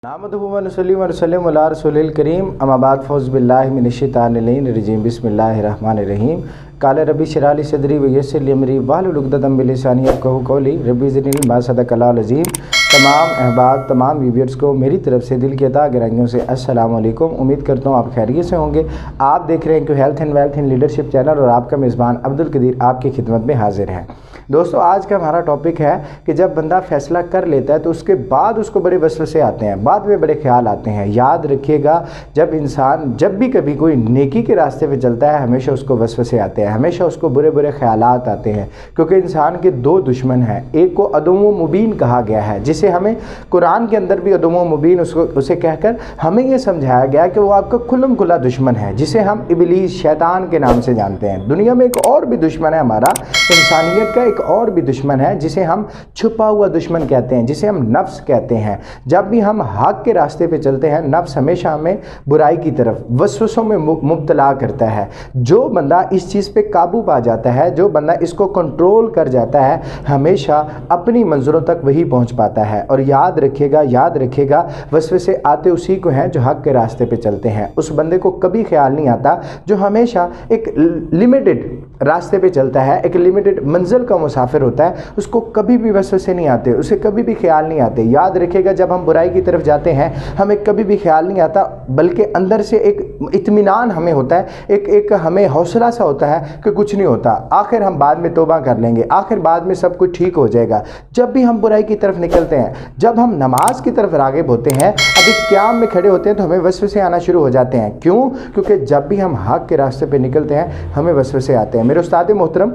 नहमदुहु व नसल्ली व नसल्लिमु अला रसूलिल करीम अम्मा बाद फ़ौज़ु बिल्लाहि मिनश्शैतानिर रजीम बिस्मिल्लाहिर्रहमानिर्रहीम क़ाल रब्बि इश्रह ली सदरी व यस्सिर ली अमरी वहलुल उक़दतम मिन लिसानी यफ़क़हू क़ौली रब्बि ज़िदनी इल्मा सदक़ल्लाहुल अज़ीम। तमाम अहबाब तमाम व्यूअर्स को मेरी तरफ से दिल की अता गहराइयों से अस्सलाम वालेकुम। उम्मीद करता हूँ आप खैरियत से होंगे। आप देख रहे हैं कि health and wealth in leadership channel और आपका मेज़बान अब्दुल कदीर आपकी खिदमत में हाजिर है। दोस्तों, आज का हमारा टॉपिक है कि जब बंदा फ़ैसला कर लेता है तो उसके बाद उसको बड़े वसवसे आते हैं, बाद में बड़े ख्याल आते हैं। याद रखिएगा, जब इंसान जब भी कभी कोई नेकी के रास्ते पे चलता है हमेशा उसको वसवसे आते हैं, हमेशा उसको बुरे बुरे ख्यालात आते हैं, क्योंकि इंसान के दो दुश्मन हैं। एक को अदुव्वुन मुबीन कहा गया है, जिसे हमें कुरान के अंदर भी अदुव्वुन मुबीन उसे कहकर हमें ये समझाया गया कि वो आपका खुल्लम खुल्ला दुश्मन है, जिसे हम इबलीस शैतान के नाम से जानते हैं। दुनिया में एक और भी दुश्मन है हमारा, इंसानियत का एक और भी दुश्मन है, जिसे हम छुपा हुआ दुश्मन कहते हैं, जिसे हम नफ्स कहते हैं। जब भी हम हक के रास्ते पे चलते हैं, नफ्स हमेशा हमें बुराई की तरफ वसवसों में मुब्तला करता है। जो बंदा इस चीज़ पे काबू पा जाता है, जो बंदा इसको कंट्रोल कर जाता है, हमेशा अपनी मंजिलों तक वही पहुंच पाता है। और याद रखिएगा वसवसे आते उसी को हैं जो हक के रास्ते पे चलते हैं। उस बंदे को कभी ख्याल नहीं आता जो हमेशा एक लिमिटेड रास्ते पे चलता है, एक लिमिटेड मंजिल का मुसाफिर होता है, उसको कभी भी वसवसे नहीं आते, उसे कभी भी ख्याल नहीं आते। याद रखिएगा, जब हम बुराई की तरफ जाते हैं हमें कभी भी ख्याल नहीं आता, बल्कि अंदर से एक इत्मीनान हमें होता है, एक हमें हौसला सा होता है कि कुछ नहीं होता, आखिर हम बाद में तौबा कर लेंगे, आखिर बाद में सब कुछ ठीक हो जाएगा। जब भी हम बुराई की तरफ निकलते हैं, जब हम नमाज की तरफ राग़िब होते हैं, अभी क़याम में खड़े होते हैं, तो हमें वसवसे आना शुरू हो जाते हैं। क्यों? क्योंकि जब भी हम हक के रास्ते पे निकलते हैं हमें वसवसे आते हैं। मेरे उस्ताद मोहतरम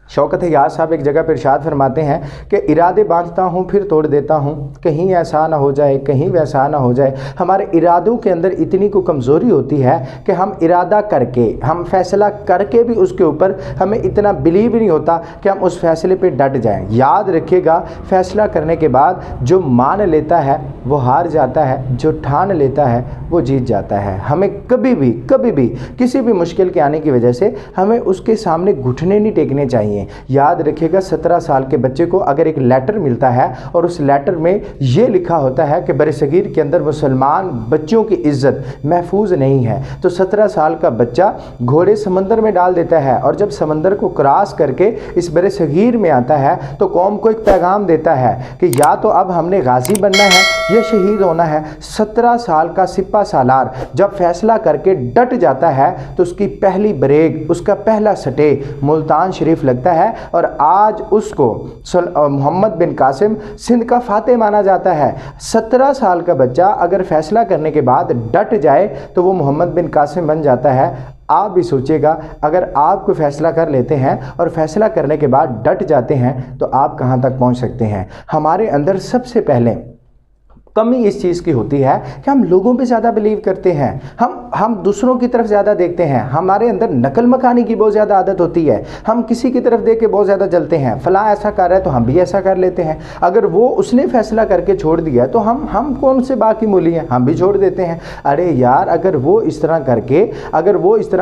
शौकत याद साहब एक जगह पर इरशाद फरमाते हैं कि इरादे बांधता हूँ फिर तोड़ देता हूँ, कहीं ऐसा ना हो जाए कहीं वैसा ना हो जाए। हमारे इरादों के अंदर इतनी को कमज़ोरी होती है कि हम इरादा करके, हम फैसला करके भी उसके ऊपर हमें इतना बिलीव नहीं होता कि हम उस फैसले पे डट जाएं। याद रखिएगा, फैसला करने के बाद जो मान लेता है वो हार जाता है, जो ठान लेता है वो जीत जाता है। हमें कभी भी किसी भी मुश्किल के आने की वजह से हमें उसके सामने घुटने नहीं टेकने चाहिए। याद रखिएगा, 17 साल के बच्चे को अगर एक लेटर मिलता है और उस लेटर में ये लिखा होता है कि बरसगीर के अंदर मुसलमान बच्चों की इज्जत महफूज नहीं है, तो 17 साल का बच्चा घोड़े समंदर में डाल देता है, और जब समंदर को क्रॉस करके इस बरसगीर में आता है तो कौम को एक पैगाम देता है कि या तो अब हमने गाजी बनना है या शहीद होना है। 17 साल का सिपा सालार जब फैसला करके डट जाता है तो उसकी पहली ब्रेक, उसका पहला सटे मुल्तान शरीफ लगता है, और आज उसको मोहम्मद बिन कासिम सिंध का फातेह माना जाता है। 17 साल का बच्चा अगर फैसला करने के बाद डट जाए तो वो मोहम्मद बिन कासिम बन जाता है। आप भी सोचिएगा, अगर आप कोई फ़ैसला कर लेते हैं और फैसला करने के बाद डट जाते हैं तो आप कहाँ तक पहुँच सकते हैं। हमारे अंदर सबसे पहले कमी इस चीज़ की होती है कि हम लोगों पे ज़्यादा बिलीव करते हैं, हम दूसरों की तरफ ज़्यादा देखते हैं, हमारे अंदर नकल मकानी की बहुत ज़्यादा आदत होती है। हम किसी की तरफ देख के बहुत ज़्यादा जलते हैं, फ़लाँ ऐसा कर रहा है तो हम भी ऐसा कर लेते हैं। अगर वो उसने फ़ैसला करके छोड़ दिया तो हम कौन से बाकी मूली हैं, हम भी छोड़ देते हैं। अरे यार, अगर वो इस तरह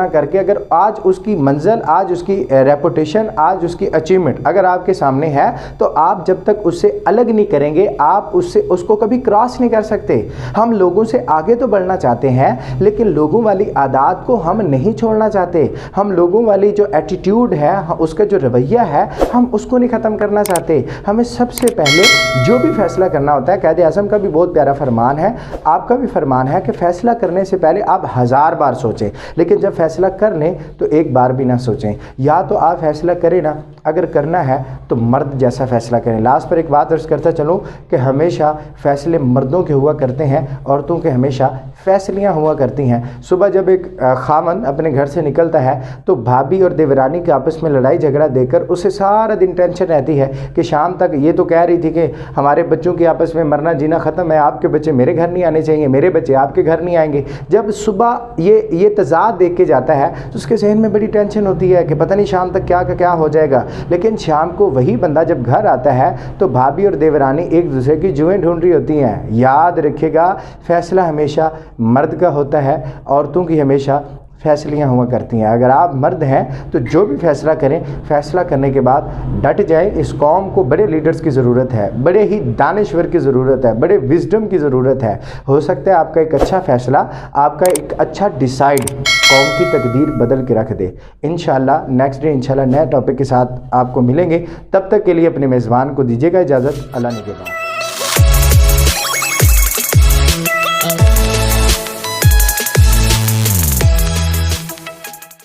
करके अगर आज उसकी मंजिल, आज उसकी रेपुटेशन, आज उसकी अचीवमेंट अगर आपके सामने है, तो आप जब तक उससे अलग नहीं करेंगे आप उसको कभी क्रॉस नहीं कर सकते। हम लोगों से आगे तो बढ़ना चाहते हैं, लेकिन लोगों वाली आदत को हम नहीं छोड़ना चाहते। हम लोगों वाली जो एटीट्यूड है, उसका जो रवैया है, हम उसको नहीं ख़त्म करना चाहते। हमें सबसे पहले जो भी फैसला करना होता है, कायदे आज़म का भी बहुत प्यारा फरमान है, आपका भी फरमान है कि फ़ैसला करने से पहले आप 1000 बार सोचें, लेकिन जब फैसला कर लें तो एक बार भी ना सोचें। या तो आप फैसला करें ना, अगर करना है तो मर्द जैसा फ़ैसला करें। लास्ट पर एक बात अर्ज़ करता चलूँ कि हमेशा फ़ैसले मर्दों के हुआ करते हैं, औरतों के हमेशा फैसलियाँ हुआ करती हैं। सुबह जब एक खामन अपने घर से निकलता है तो भाभी और देवरानी के आपस में लड़ाई झगड़ा देकर उसे सारा दिन टेंशन रहती है कि शाम तक ये तो कह रही थी कि हमारे बच्चों की आपस में मरना जीना ख़त्म है, आपके बच्चे मेरे घर नहीं आने चाहिए, मेरे बच्चे आपके घर नहीं आएंगे। जब सुबह ये तज़ाद देख के जाता है तो उसके जहन में बड़ी टेंशन होती है कि पता नहीं शाम तक क्या का क्या हो जाएगा। लेकिन शाम को वही बंदा जब घर आता है तो भाभी और देवरानी एक दूसरे की जुएँ ढूंढ रही होती हैं। याद रखिएगा, फैसला हमेशा मर्द का होता है, औरतों की हमेशा فیصلیاں ہوا کرتی ہیں۔ اگر آپ مرد ہیں تو جو بھی فیصلہ کریں، فیصلہ کرنے کے بعد ڈٹ جائیں۔ اس قوم کو بڑے لیڈرز کی ضرورت ہے، بڑے ہی دانشور کی ضرورت ہے، بڑے وزڈم کی ضرورت ہے۔ ہو سکتا ہے آپ کا ایک اچھا فیصلہ، آپ کا ایک اچھا ڈیسائیڈ قوم کی تقدیر بدل کے رکھ دے۔ انشاءاللہ نیکسٹ ڈے انشاءاللہ نئے ٹاپک کے ساتھ آپ کو ملیں گے۔ تب تک کے لیے اپنے میزبان کو دیجیے گا اجازت۔ اللہ نگہبان۔